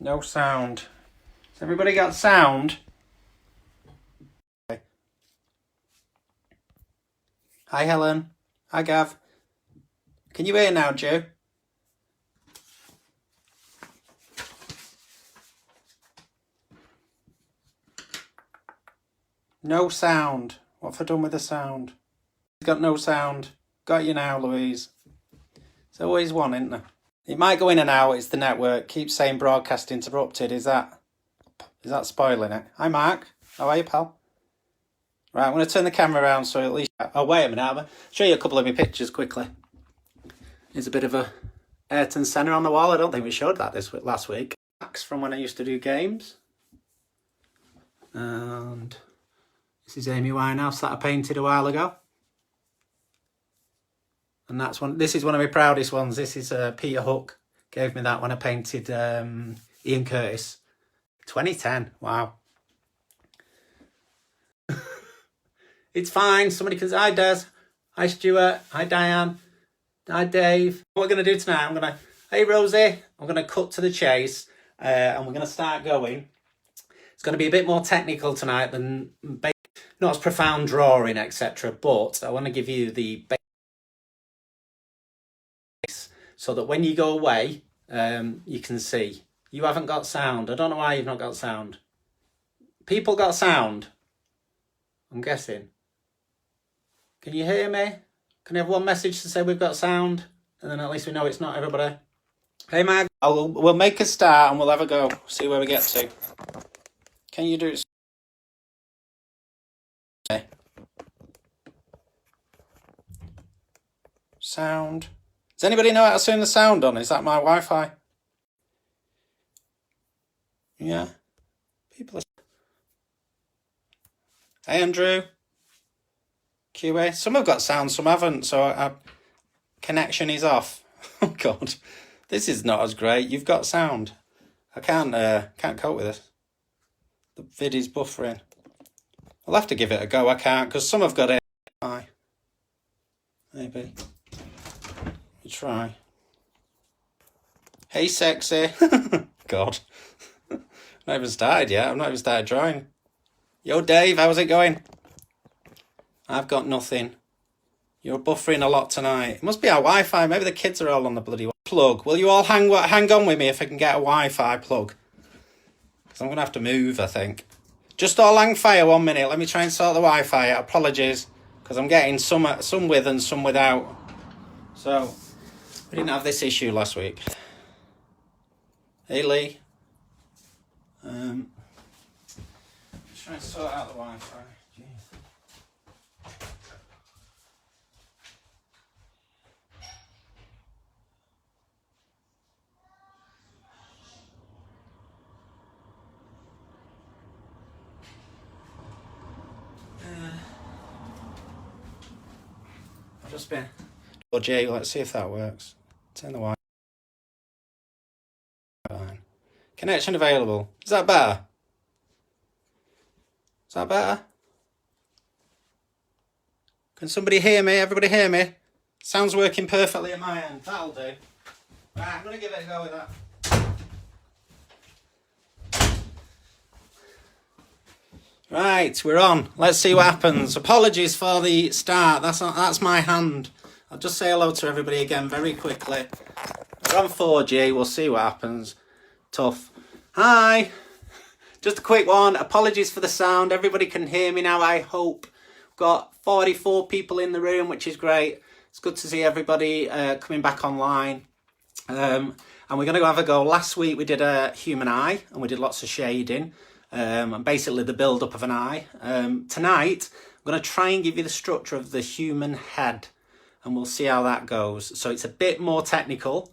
No sound. Has everybody got sound? Okay. Hi, Helen. Hi, Gav. Can you hear now, Joe? No sound. What have I done with the sound? Got no sound. Got you now, Louise. There's always one, isn't there? It might go in and out. It's the network. Keeps saying broadcast interrupted. Is that spoiling it? Hi, Mark. How are you, pal? Right, I'm going to turn the camera around so at least... Oh, wait a minute. I'll show you a couple of my pictures quickly. There's a bit of a Ayrton Senna on the wall. I don't think we showed that last week. From when I used to do games. And this is Amy Winehouse that I painted a while ago. And this is one of my proudest ones. This is Peter Hook. Gave me that when I painted Ian Curtis. 2010. Wow. It's fine. Somebody can say, hi, Des. Hi, Stuart. Hi, Diane. Hi, Dave. What we're going to do tonight, hey, Rosie. I'm going to cut to the chase. And we're going to start going. It's going to be a bit more technical tonight than... not as profound drawing, etc. But I want to give you the base so that when you go away, you can see. You haven't got sound. I don't know why you've not got sound. People got sound? I'm guessing. Can you hear me? Can I have one message to say we've got sound? And then at least we know it's not everybody. Hey, Mag. We'll make a start and we'll have a go. See where we get to. Can you do it? Okay. Sound. Does anybody know how to turn the sound on? Is that my Wi-Fi? Yeah. People are... Hey, Andrew. QA. Some have got sound, some haven't. So connection is off. Oh, God. This is not as great. You've got sound. I can't cope with this. The vid is buffering. I'll have to give it a go. I can't because some have got it. Maybe. We try. Hey, sexy. God. I've not even started yet. I've not even started drawing. Yo, Dave, how's it going? I've got nothing. You're buffering a lot tonight. It must be our Wi-Fi. Maybe the kids are all on the bloody plug. Will you all hang on with me if I can get a Wi-Fi plug? Because I'm going to have to move, I think. Just all hang fire 1 minute. Let me try and sort the Wi-Fi out. Apologies. Because I'm getting some with and some without. So, we didn't have this issue last week. Hey, Lee. Just trying to sort out the Wi-Fi. I've just been... Oh, Jay, let's see if that works. Turn the Wi-Fi on. Connection available. Is that better? Is that better? Can somebody hear me? Everybody hear me? Sounds working perfectly at my end. That'll do. Right, I'm going to give it a go with that. Right, we're on. Let's see what happens. Apologies for the start. That's my hand. I'll just say hello to everybody again very quickly. We're on 4G. We'll see what happens. Tough. Hi. Just a quick one. Apologies for the sound. Everybody can hear me now, I hope. We've got 44 people in the room, which is great. It's good to see everybody coming back online. And we're going to have a go. Last week we did a human eye and we did lots of shading. And basically the build-up of an eye. Tonight, I'm going to try and give you the structure of the human head. And we'll see how that goes. So it's a bit more technical.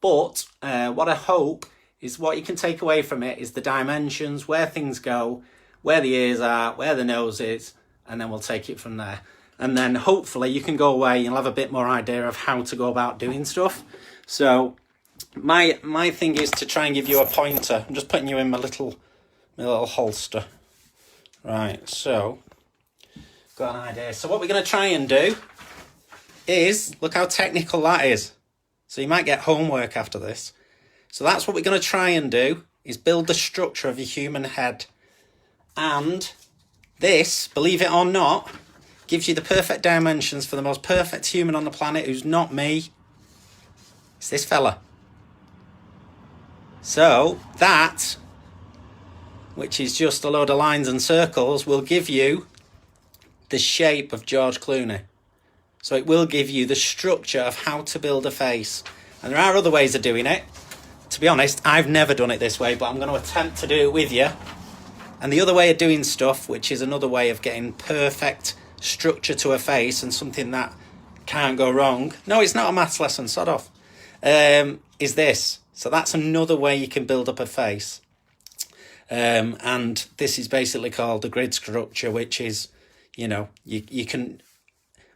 But what I hope is what you can take away from it is the dimensions, where things go, where the ears are, where the nose is. And then we'll take it from there. And then hopefully you can go away and you'll have a bit more idea of how to go about doing stuff. So my thing is to try and give you a pointer. I'm just putting you in my little holster. Right, so got an idea. So what we're going to try and do is, look how technical that is. So you might get homework after this. So that's what we're going to try and do. is build the structure of a human head. And this, believe it or not, gives you the perfect dimensions for the most perfect human on the planet who's not me. It's this fella. So that, which is just a load of lines and circles, will give you the shape of George Clooney. So it will give you the structure of how to build a face. And there are other ways of doing it. To be honest, I've never done it this way, but I'm going to attempt to do it with you. And the other way of doing stuff, which is another way of getting perfect structure to a face and something that can't go wrong. No, it's not a maths lesson, sod off. Is this. So that's another way you can build up a face. And this is basically called the grid structure, which is, you can...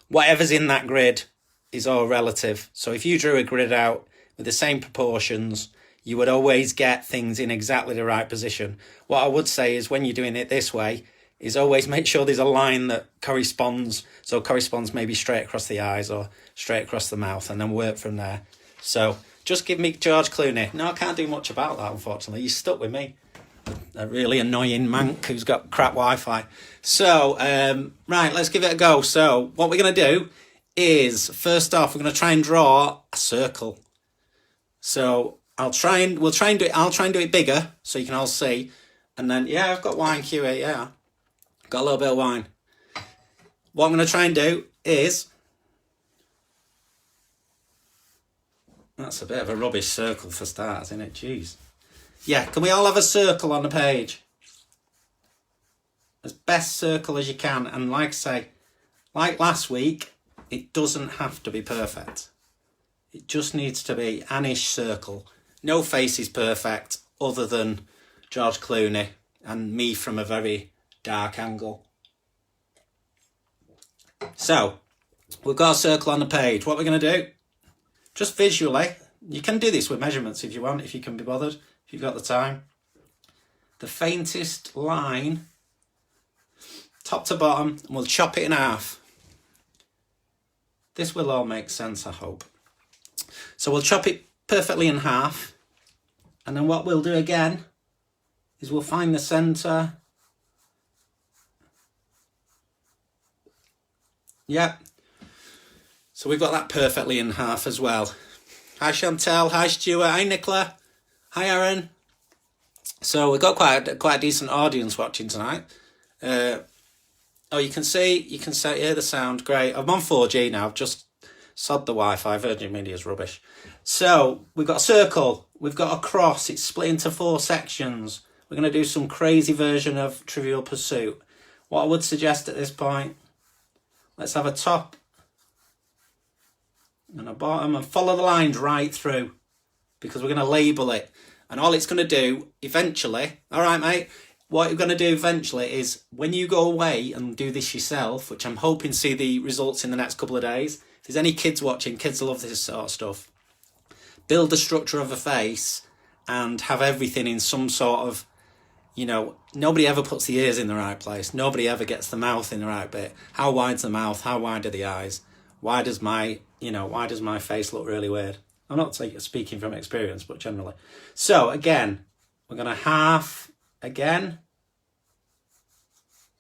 Whatever's in that grid is all relative. So if you drew a grid out with the same proportions, you would always get things in exactly the right position. What I would say is when you're doing it this way, is always make sure there's a line that corresponds. So corresponds maybe straight across the eyes or straight across the mouth, and then work from there. So just give me George Clooney. No, I can't do much about that, unfortunately. You're stuck with me. A really annoying mank who's got crap Wi-Fi. So, right, let's give it a go. So, what we're going to do is, first off, we're going to try and draw a circle. So, we'll try and do it bigger so you can all see. And then, yeah, I've got wine, QA, yeah. Got a little bit of wine. What I'm going to try and do is, that's a bit of a rubbish circle for starters, isn't it? Jeez. Yeah, can we all have a circle on the page? As best circle as you can. And like I say, like last week, it doesn't have to be perfect. It just needs to be an-ish circle. No face is perfect other than George Clooney and me from a very dark angle. So, we've got a circle on the page. What we're going to do, just visually, you can do this with measurements if you want, if you can be bothered. If you've got the time. The faintest line, top to bottom, and we'll chop it in half. This will all make sense, I hope. So we'll chop it perfectly in half. And then what we'll do again is we'll find the centre. Yep. So we've got that perfectly in half as well. Hi Chantel, hi Stuart, hi Nicola. Hi Aaron. So we've got quite a decent audience watching tonight. You can hear the sound. Great. I'm on 4G now. I've just sod the Wi-Fi. Virgin Media is rubbish. So we've got a circle. We've got a cross. It's split into 4 sections. We're going to do some crazy version of Trivial Pursuit. What I would suggest at this point, let's have a top and a bottom and follow the lines right through, because we're going to label it. And all it's going to do eventually, all right, mate, what you're going to do eventually is when you go away and do this yourself, which I'm hoping to see the results in the next couple of days. If there's any kids watching, kids love this sort of stuff. Build the structure of a face and have everything in some sort of, nobody ever puts the ears in the right place. Nobody ever gets the mouth in the right bit. How wide's the mouth? How wide are the eyes? Why does my face look really weird? I'm not speaking from experience, but generally. So, again, we're going to half again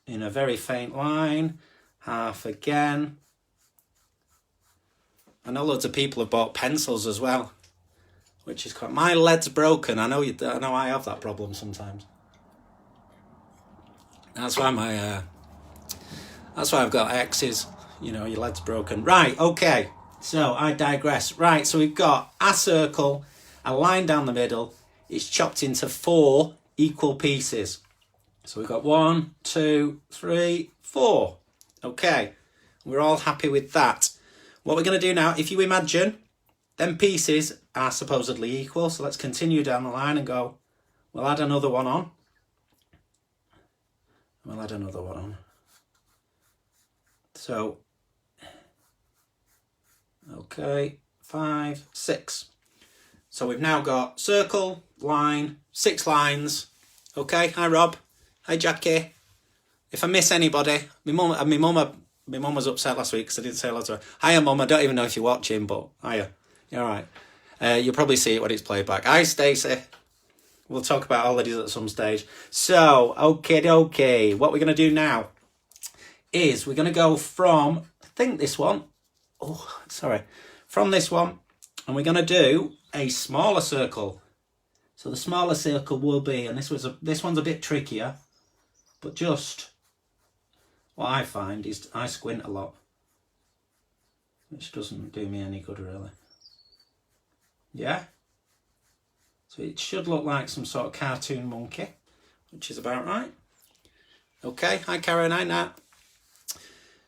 in a very faint line. Half again. I know loads of people have bought pencils as well, which is quite... My lead's broken. I know I have that problem sometimes. That's why I've got X's. Your lead's broken. Right, okay. So, I digress. Right, so we've got a circle, a line down the middle. It's chopped into 4 equal pieces. So we've got 1, 2, 3, 4. Okay, we're all happy with that. What we're going to do now, if you imagine, them pieces are supposedly equal. So let's continue down the line and go, we'll add another one on. We'll add another one on. So, okay, 5, 6. So we've now got circle, line, 6 lines. Okay, hi Rob, hi Jackie. If I miss anybody, my mum was upset last week because I didn't say hello to her. Hiya mum, I don't even know if you're watching, but hiya. You're alright. You'll probably see it when it's played back. Hi Stacey. We'll talk about holidays at some stage. So, okay. What we're going to do now is we're going to go from, I think this one. Oh, sorry. From this one. And we're going to do a smaller circle. So the smaller circle will be, and this one's a bit trickier, but just what I find is I squint a lot, which doesn't do me any good really. Yeah? So it should look like some sort of cartoon monkey, which is about right. Okay, hi Caroline, Nat.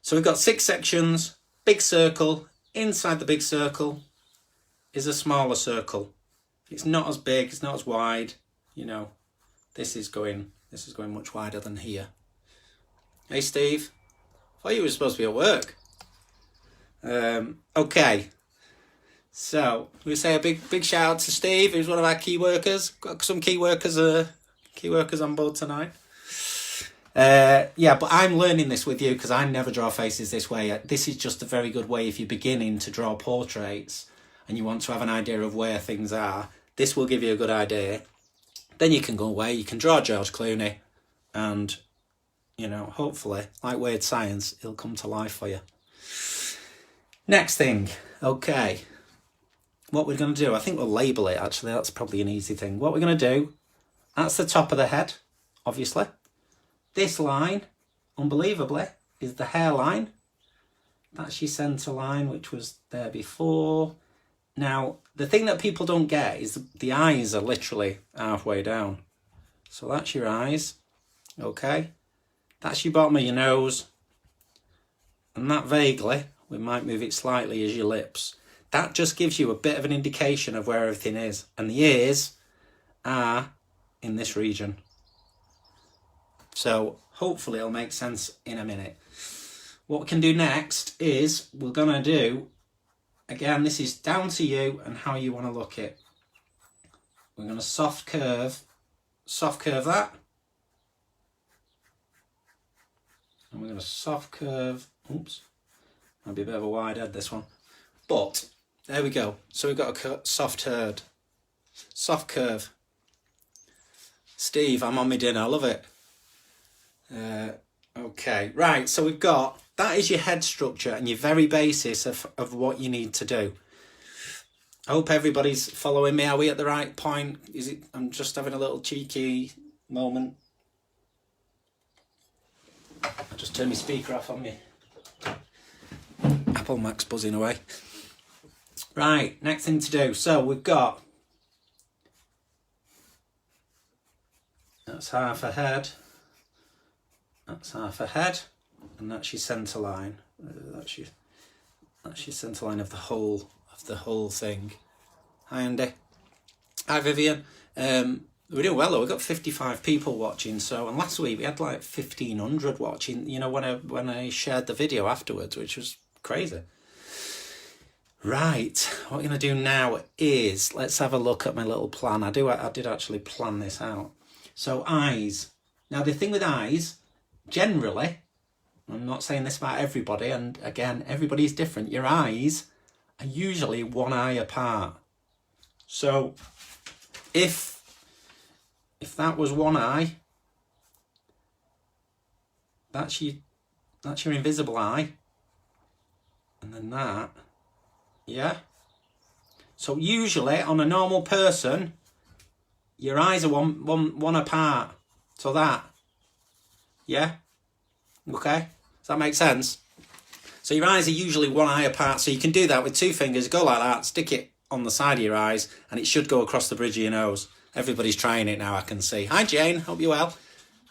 So we've got 6 sections, big circle. Inside the big circle is a smaller circle. It's not as big, it's not as wide, you know. This is going much wider than here. Hey Steve, I thought you were supposed to be at work. Okay. So we say a big shout out to Steve, who's one of our key workers. Got some key workers on board tonight. Yeah, but I'm learning this with you because I never draw faces this way. This is just a very good way if you're beginning to draw portraits and you want to have an idea of where things are. This will give you a good idea. Then you can go away, you can draw George Clooney and, you know, hopefully, like Weird Science, he'll come to life for you. Next thing, okay. What we're going to do, I think we'll label it actually, that's probably an easy thing. What we're going to do, that's the top of the head, obviously. This line, unbelievably, is the hairline. That's your centre line, which was there before. Now, the thing that people don't get is the eyes are literally halfway down. So that's your eyes, okay? That's your bottom of your nose. And that vaguely, we might move it slightly, is your lips. That just gives you a bit of an indication of where everything is. And the ears are in this region. So hopefully it'll make sense in a minute. What we can do next is we're going to do, again, this is down to you and how you want to look it. We're going to soft curve that. And we're going to soft curve, oops, might be a bit of a wide head this one. But there we go. So we've got a soft curve. Steve, I'm on my dinner, I love it. Okay, right, so we've got, that is your head structure and your very basis of what you need to do. I hope everybody's following me. Are we at the right point? I'm just having a little cheeky moment. I just turned my speaker off on me. Apple Mac's buzzing away. Right, next thing to do. So we've got, that's half a head. That's half a head, and that's your centre line. That's your centre line of the whole thing. Hi Andy. Hi Vivian. We're doing well though. We've got 55 people watching. So, and last week we had like 1,500 watching. You know, when I shared the video afterwards, which was crazy. Right, what we're gonna do now is let's have a look at my little plan. I did actually plan this out. So eyes. Now the thing with eyes. Generally, I'm not saying this about everybody, and again, everybody's different. Your eyes are usually one eye apart. So, if that was one eye, that's your invisible eye, and then that, yeah. So usually, on a normal person, your eyes are one apart. So that. Yeah? Okay? Does that make sense? So your eyes are usually one eye apart, so you can do that with 2 fingers, go like that, stick it on the side of your eyes, and it should go across the bridge of your nose. Everybody's trying it now, I can see. Hi Jane, hope you're well.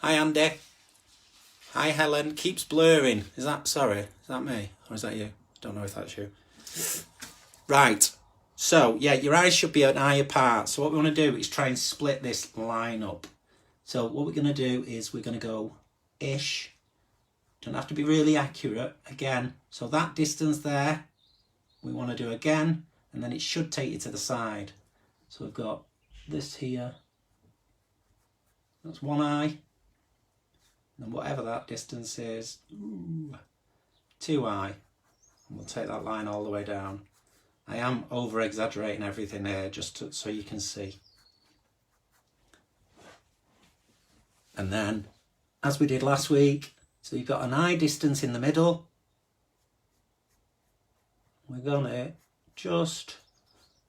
Hi Andy. Hi Helen, keeps blurring. Is that me? Or is that you? Don't know if that's you. Right. So, yeah, your eyes should be an eye apart. So what we want to do is try and split this line up. So what we're going to do is we're going to go ish. Don't have to be really accurate again. So that distance there, we want to do again, and then it should take you to the side. So we've got this here. That's one eye. And whatever that distance is, 2 eye. And we'll take that line all the way down. I am over exaggerating everything here just so you can see. And then, as we did last week, so you've got an eye distance in the middle. We're going to just,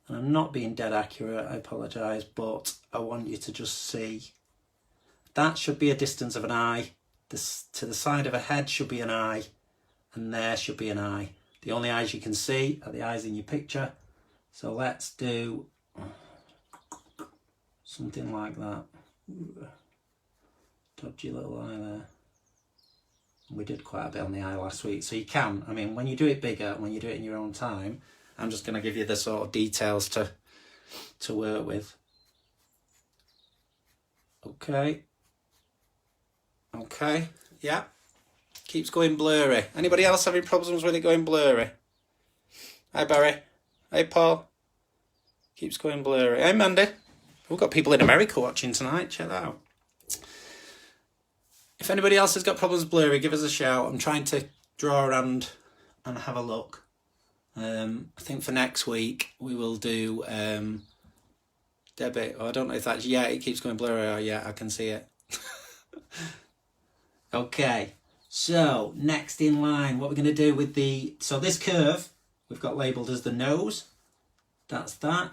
and I'm not being dead accurate, I apologise, but I want you to just see. That should be a distance of an eye. This, to the side of a head should be an eye. And there should be an eye. The only eyes you can see are the eyes in your picture. So let's do something like that. Dodgy little eye there. We did quite a bit on the eye last week. So you can, I mean, when you do it bigger, when you do it in your own time, I'm just going to give you the sort of details to work with. Okay. Okay. Yeah. Keeps going blurry. Anybody else having problems with it going blurry? Hi, Barry. Hey, Paul. Keeps going blurry. Hey, Mandy. We've got people in America watching tonight. Check that out. If anybody else has got problems blurry, give us a shout. I'm trying to draw around and have a look. I think for next week we will do Debbie. Oh, I don't know if that's it keeps going blurry or I can see it. Okay, so next in line, what we're going to do with so this curve we've got labelled as the nose. That's that.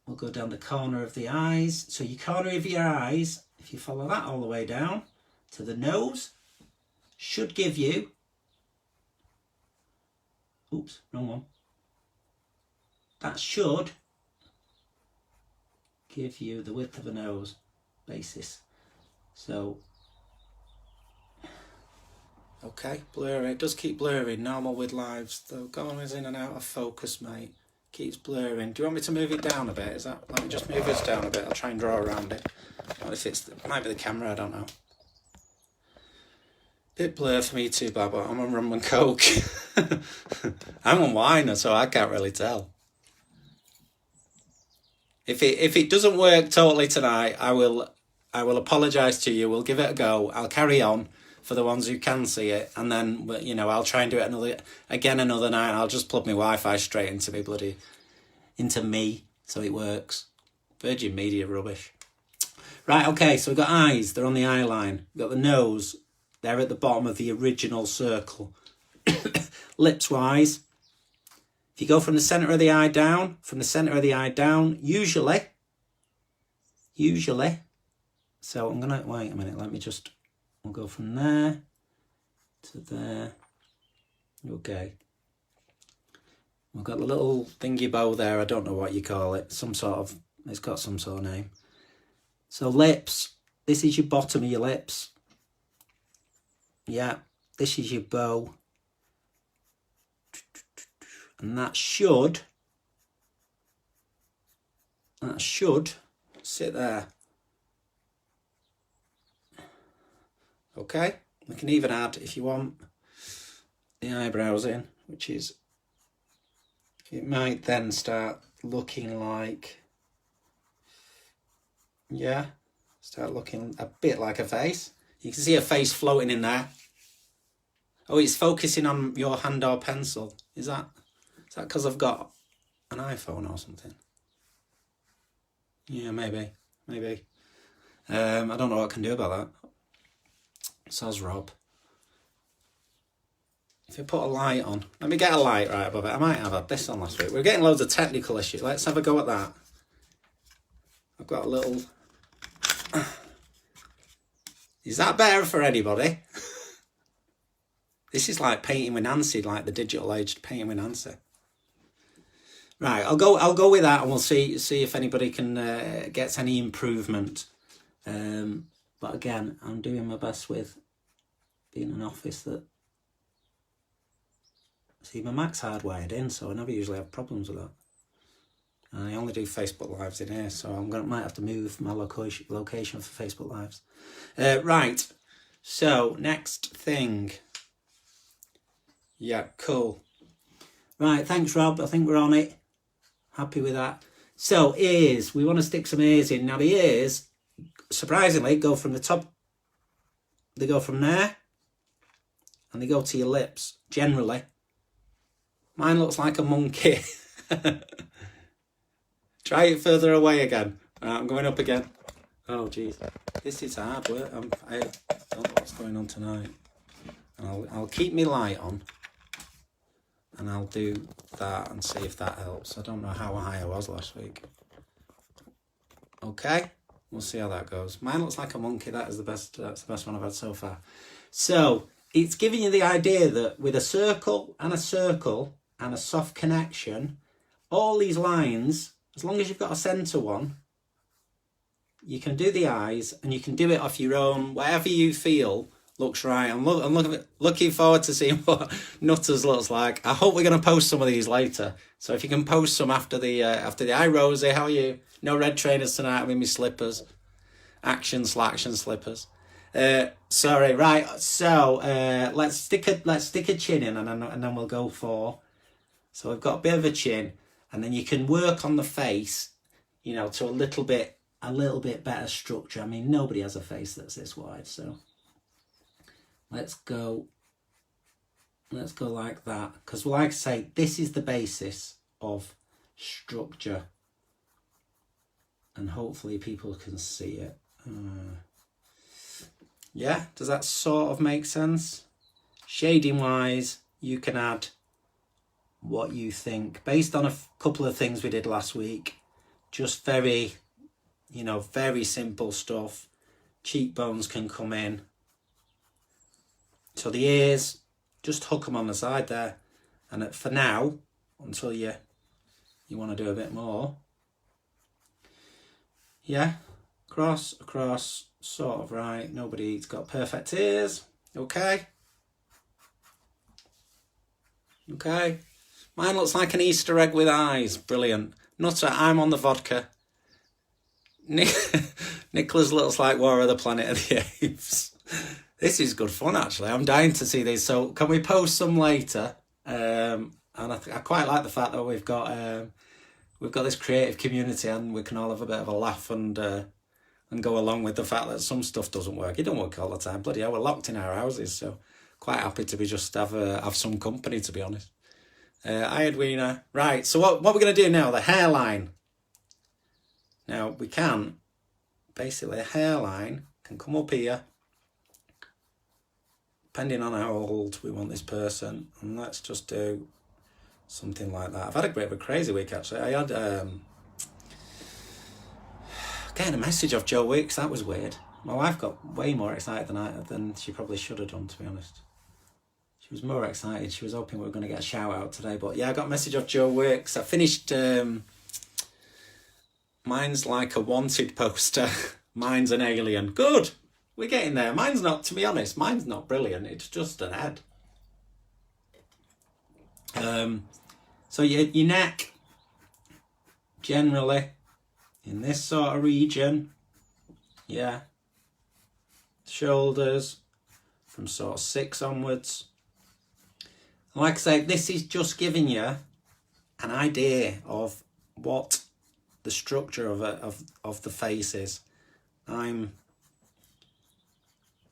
We'll go down the corner of the eyes. So your corner of your eyes, if you follow that all the way down to the nose, should give you, oops, wrong one. That should give you the width of a nose basis. So, okay, blurry. It does keep blurring. Normal with lives, though. Going in and out of focus, mate. Keeps blurring. Do you want me to move it down a bit? Is that? Let me just move this down a bit. I'll try and draw around it. What if it might be the camera? I don't know. Bit blur for me too, Baba. I'm on rum and coke. I'm on wine, so I can't really tell. If it doesn't work totally tonight, I will apologise to you. We'll give it a go. I'll carry on for the ones who can see it, and then I'll try and do it another night. I'll just plug my Wi-Fi straight into me so it works. Virgin Media rubbish. Right, okay. So we've got eyes. They're on the eye line. We've got the nose. They're at the bottom of the original circle. Lips-wise, if you go from the centre of the eye down, usually, so I'm going to, wait a minute, we'll go from there to there. Okay. We've got the little thingy bow there, I don't know what you call it, it's got some sort of name. So lips, this is your bottom of your lips. Yeah, this is your bow. And that should sit there. Okay, we can even add, if you want, the eyebrows in, which is, it might then start looking like, start looking a bit like a face. You can see a face floating in there. Oh, it's focusing on your hand or pencil. Is that because I've got an iPhone or something? Yeah, maybe. I don't know what I can do about that. Says Rob. If you put a light on, let me get a light right above it. I might have had this on last week. We're getting loads of technical issues. Let's have a go at that. I've got a little. Is that better for anybody? This is like painting with Nancy, like the digital age painting with Nancy. Right, I'll go with that, and we'll see if anybody can gets any improvement. But again, I'm doing my best with being an office that. See, my Mac's hardwired in, so I never usually have problems with that. And I only do Facebook Lives in here, so might have to move my location for Facebook Lives. Right, so next thing. Yeah, cool. Right, thanks, Rob. I think we're on it. Happy with that. So, ears. We want to stick some ears in. Now, the ears, surprisingly, go from the top. They go from there. And they go to your lips, generally. Mine looks like a monkey. Try it further away again. Right, I'm going up again. Oh, jeez. This is hard work. I don't know what's going on tonight. I'll keep my light on. And I'll do that and see if that helps. I don't know how high I was last week. Okay. We'll see how that goes. Mine looks like a monkey. That's the best one I've had so far. So, it's giving you the idea that with a circle and a soft connection, all these lines, as long as you've got a centre one, you can do the eyes and you can do it off your own, whatever you feel looks right. I'm looking forward to seeing what Nutters looks like. I hope we're going to post some of these later. So if you can post some after the hi Rosie, how are you? No red trainers tonight. I'm in my slippers. Action slippers. Sorry, right. So let's stick a chin in and then we'll go for. So we've got a bit of a chin, and then you can work on the face, you know, to a little bit better structure. I mean, nobody has a face that's this wide, so let's go like that, because like I say, this is the basis of structure, and hopefully people can see it. Yeah, does that sort of make sense? Shading wise, you can add what you think based on a couple of things we did last week. Just very, you know, very simple stuff. Cheekbones can come in. So the ears, just hook them on the side there. And for now, until you want to do a bit more. Yeah, across, sort of right. Nobody's got perfect ears. Okay. Mine looks like an Easter egg with eyes. Brilliant. Nutter, I'm on the vodka. Nicholas looks like War of the Planet of the Apes. This is good fun, actually. I'm dying to see these. So can we post some later? And I quite like the fact that we've got this creative community, and we can all have a bit of a laugh and go along with the fact that some stuff doesn't work. It don't work all the time. Bloody hell, we're locked in our houses, so quite happy to be just have some company, to be honest. Hi, Edwina. Right, so what we're going to do now, the hairline. Now, we can, basically, a hairline can come up here, depending on how old we want this person. And let's just do something like that. I've had a bit of a crazy week, actually. I had getting a message off Joe Wicks. That was weird. My wife got way more excited than she probably should have done, to be honest. She was more excited. She was hoping we were going to get a shout out today. But yeah, I got a message off Joe Wicks. I finished... mine's like a wanted poster. Mine's an alien. Good. We're getting there. Mine's not, to be honest, mine's not brilliant. It's just an head. So your neck, generally, in this sort of region, yeah. Shoulders, from sort of 6 onwards. Like I say, this is just giving you an idea of what the structure of the face is.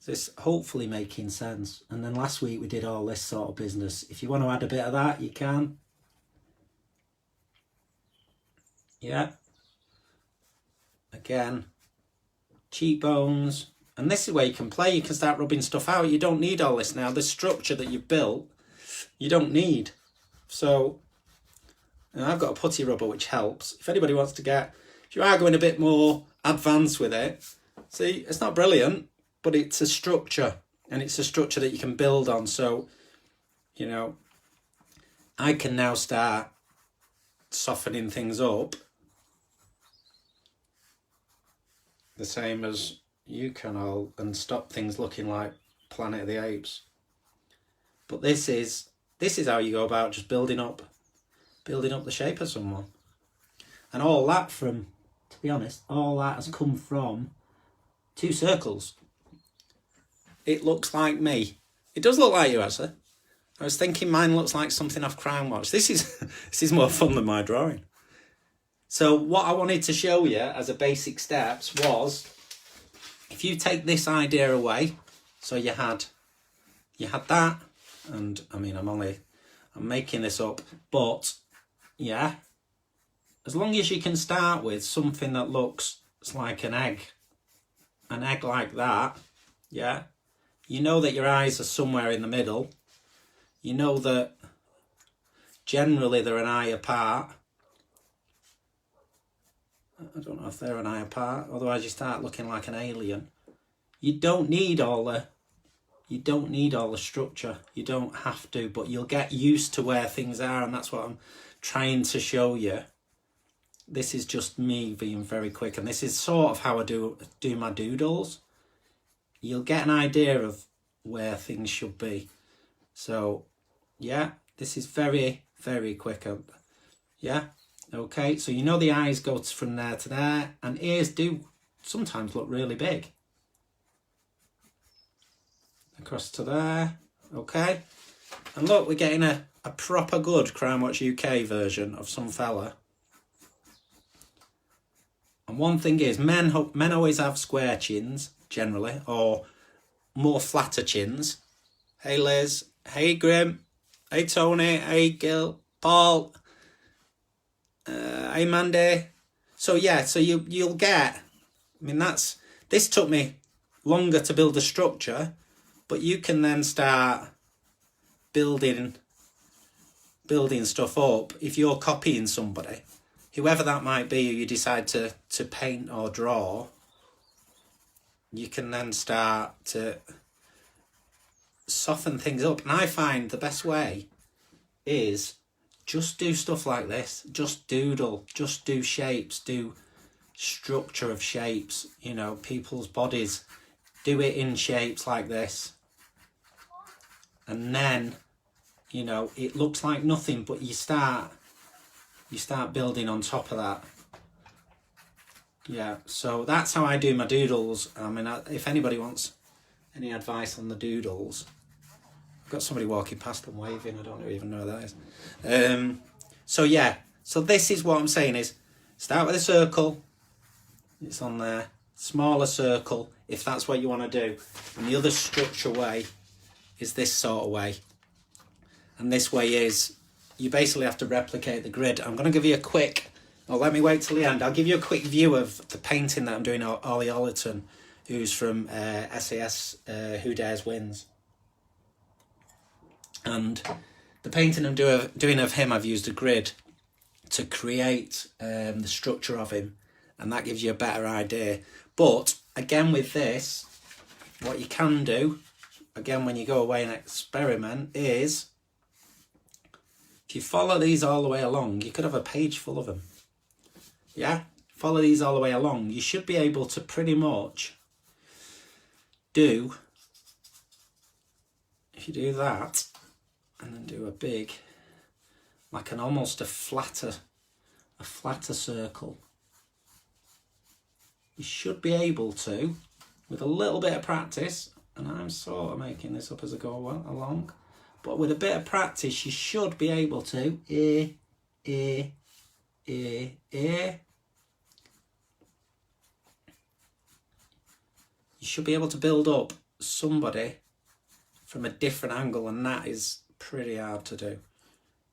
This hopefully making sense. And then last week we did all this sort of business. If you want to add a bit of that, you can. Yeah. Again, cheekbones. And this is where you can play. You can start rubbing stuff out. You don't need all this now. The structure that you've built, you don't need. So, and I've got a putty rubber, which helps. If anybody wants to if you are going a bit more advanced with it, see, it's not brilliant, but it's a structure, and it's a structure that you can build on. So, you know, I can now start softening things up the same as you can all, and stop things looking like Planet of the Apes. But this is how you go about just building up the shape of someone. And all that to be honest, all that has come from 2 circles. It looks like me. It does look like you, actually. I was thinking mine looks like something off Crime Watch. This is more fun than my drawing. So what I wanted to show you as a basic steps was, if you take this idea away, so you had that, and I mean I'm making this up, but yeah, as long as you can start with something that looks like an egg, an egg like that, yeah, you know that your eyes are somewhere in the middle. You know that generally they're an eye apart. I don't know if they're an eye apart, otherwise you start looking like an alien. You don't need all the structure. You don't have to, but you'll get used to where things are, and that's what I'm trying to show you. This is just me being very quick, and this is sort of how I do my doodles. You'll get an idea of where things should be. So, yeah, this is very, very quick. Yeah, okay, so you know the eyes go from there to there, and ears do sometimes look really big. Across to there, okay. And look, we're getting a proper good Crime Watch UK version of some fella. And one thing is, men always have square chins, generally, or more flatter chins. Hey Liz, hey Grim, hey Tony, hey Gil, Paul, hey Mandy. So yeah, so you'll get, I mean this took me longer to build a structure, but you can then start building stuff up if you're copying somebody, whoever that might be, who you decide to paint or draw. You can then start to soften things up. And I find the best way is just do stuff like this. Just doodle, just do shapes, do structure of shapes, you know, people's bodies. Do it in shapes like this. And then, you know, it looks like nothing, but you start building on top of that. Yeah, so that's how I do my doodles. I mean, if anybody wants any advice on the doodles, I've got somebody walking past and waving. I don't even know who that is. So yeah, so this is what I'm saying is, start with a circle. It's on there. Smaller circle, if that's what you want to do. And the other structure way is this sort of way. And this way is, you basically have to replicate the grid. I'm going to give you a quick, let me wait till the end. I'll give you a quick view of the painting that I'm doing of Ollie Ollerton, who's from SAS Who Dares Wins. And the painting I'm doing of him, I've used a grid to create the structure of him, and that gives you a better idea. But again, with this, what you can do, again, when you go away and experiment, is if you follow these all the way along, you could have a page full of them. Yeah, follow these all the way along. You should be able to pretty much do, if you do that, and then do a big, like an almost a flatter circle. You should be able to, with a little bit of practice, and I'm sort of making this up as I go along, but with a bit of practice, you should be able to, you should be able to build up somebody from a different angle, and that is pretty hard to do.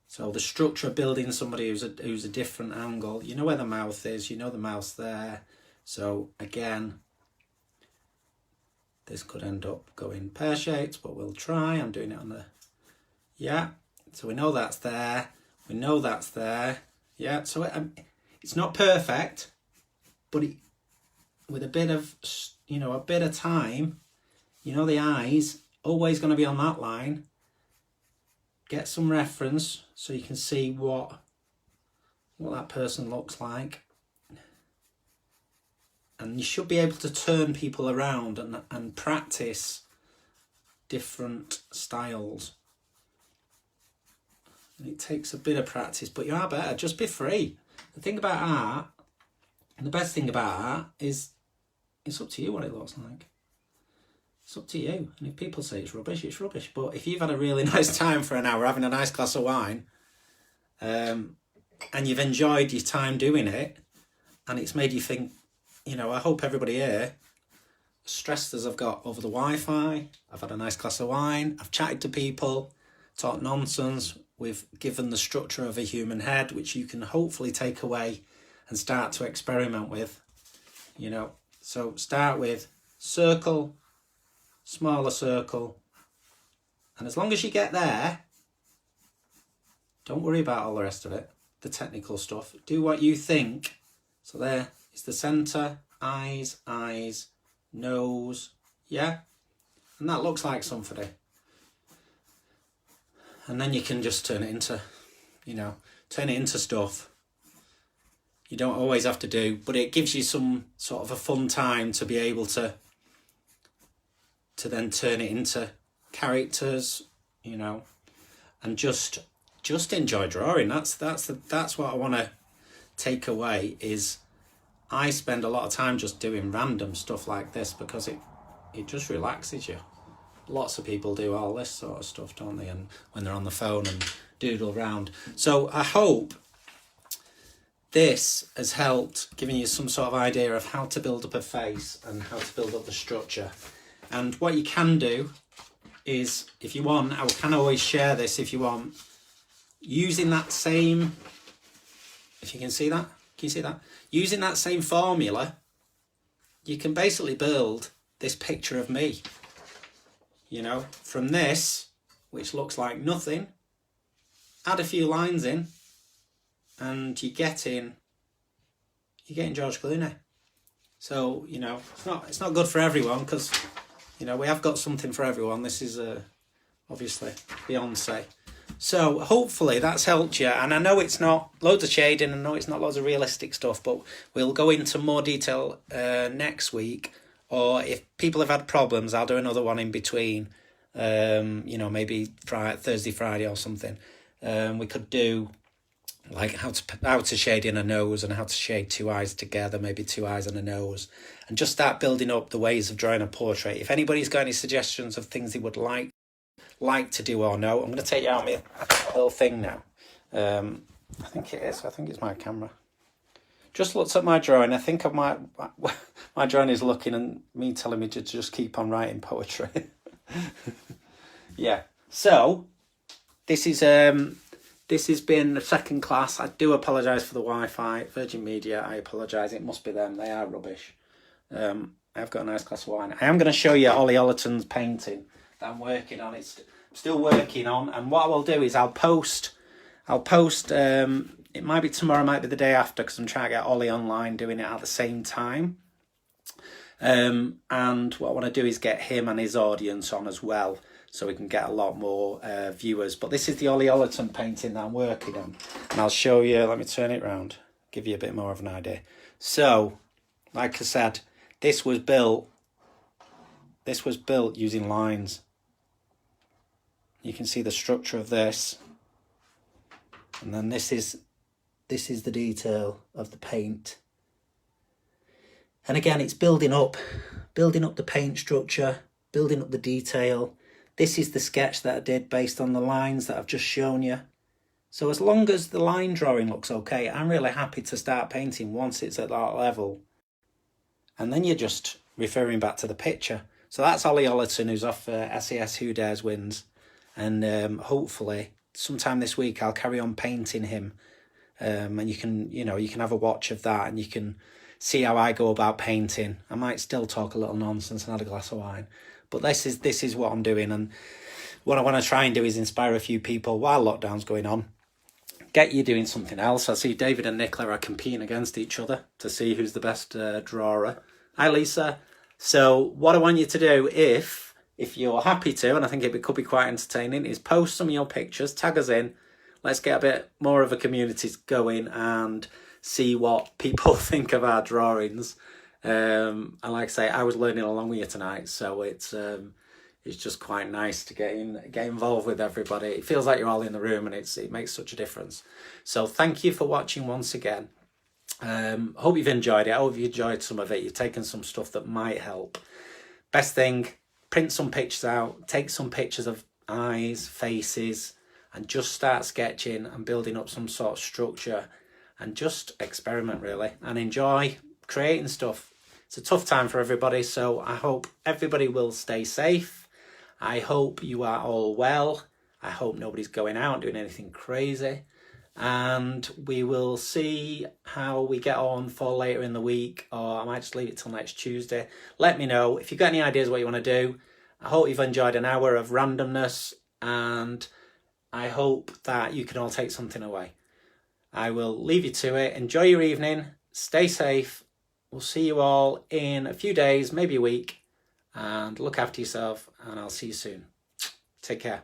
So the structure of building somebody who's a different angle, you know where the mouth is, you know the mouth's there. So again, this could end up going pear-shaped, but we'll try. I'm doing it on the, yeah. So we know that's there. We know that's there. Yeah, so it's not perfect, but with a bit of, you know, a bit of time, you know, the eyes always going to be on that line. Get some reference so you can see what that person looks like. And you should be able to turn people around and practice different styles. It takes a bit of practice, but you are better. Just be free. The thing about art, and the best thing about art, is it's up to you what it looks like. It's up to you. And if people say it's rubbish, it's rubbish. But if you've had a really nice time for an hour having a nice glass of wine, and you've enjoyed your time doing it, and it's made you think, you know, I hope everybody here, as stressed as I've got over the Wi-Fi, I've had a nice glass of wine, I've chatted to people, talked nonsense, we've given the structure of a human head, which you can hopefully take away and start to experiment with, you know. So start with circle, smaller circle. And as long as you get there, don't worry about all the rest of it, the technical stuff. Do what you think. So there is the centre, eyes, nose, yeah? And that looks like somebody. And then you can just turn it into, turn it into stuff. You don't always have to do, but it gives you some sort of a fun time to be able to then turn it into characters, and just enjoy drawing. That's what I want to take away. Is I spend a lot of time just doing random stuff like this because it just relaxes you. Lots of people do all this sort of stuff, don't they? And when they're on the phone and doodle around. So I hope this has helped, giving you some sort of idea of how to build up a face and how to build up the structure. And what you can do is, if you want, I can always share this if you want, using that same, if you can see that, using that same formula, you can basically build this picture of me, from this, which looks like nothing, add a few lines in, and you're getting George Clooney. So, it's not good for everyone, because, we have got something for everyone. This is obviously Beyonce. So hopefully that's helped you. And I know it's not loads of shading, I know it's not loads of realistic stuff, but we'll go into more detail next week. Or if people have had problems, I'll do another one in between. Maybe Thursday, Friday or something. We could do like how to shade in a nose and how to shade two eyes together, maybe two eyes and a nose, and just start building up the ways of drawing a portrait. If anybody's got any suggestions of things they would like to do or no, I'm going to take you out my little thing now. I think it's my camera. Just looked at my drawing. I think my drawing is looking and me telling me to just keep on writing poetry. Yeah. So this has been the second class. I do apologise for the Wi-Fi. Virgin Media, I apologise. It must be them. They are rubbish. I've got a nice glass of wine. I am going to show you Ollie Ollerton's painting that I'm working on. I'm still working on. And what I will do is I'll post, it might be tomorrow, might be the day after, because I'm trying to get Ollie online doing it at the same time. And what I want to do is get him and his audience on as well, so we can get a lot more viewers. But this is the Ollie Ollerton painting that I'm working on. And I'll show you, let me turn it round, give you a bit more of an idea. So, like I said, this was built using lines. You can see the structure of this. And then this is the detail of the paint. And again, it's building up the paint structure, building up the detail. This is the sketch that I did based on the lines that I've just shown you. So as long as the line drawing looks okay, I'm really happy to start painting once it's at that level. And then you're just referring back to the picture. So that's Ollie Ollerton, who's off SAS Who Dares Wins. And hopefully sometime this week I'll carry on painting him. And you can have a watch of that and you can see how I go about painting. I might still talk a little nonsense and have a glass of wine. But this is what I'm doing. And what I want to try and do is inspire a few people while lockdown's going on. Get you doing something else. I see David and Nicola are competing against each other to see who's the best drawer. Hi, Lisa. So what I want you to do, if you're happy to, and I think it could be quite entertaining, is post some of your pictures, tag us in. Let's get a bit more of a community going and see what people think of our drawings. And like I say, I was learning along with you tonight, so it's just quite nice to get involved with everybody. It feels like you're all in the room, and it makes such a difference. So thank you for watching once again. Hope you've enjoyed it. I hope you enjoyed some of it. You've taken some stuff that might help. Best thing, print some pictures out, take some pictures of eyes, faces, and just start sketching and building up some sort of structure, and just experiment really and enjoy creating stuff. It's a tough time for everybody, so I hope everybody will stay safe. I hope you are all well. I hope nobody's going out doing anything crazy. and we will see how we get on for later in the week, or I might just leave it till next Tuesday. Let me know if you've got any ideas what you want to do. I hope you've enjoyed an hour of randomness, and I hope that you can all take something away. I will leave you to it. Enjoy your evening. Stay safe. We'll see you all in a few days, maybe a week, and look after yourself, and I'll see you soon. Take care.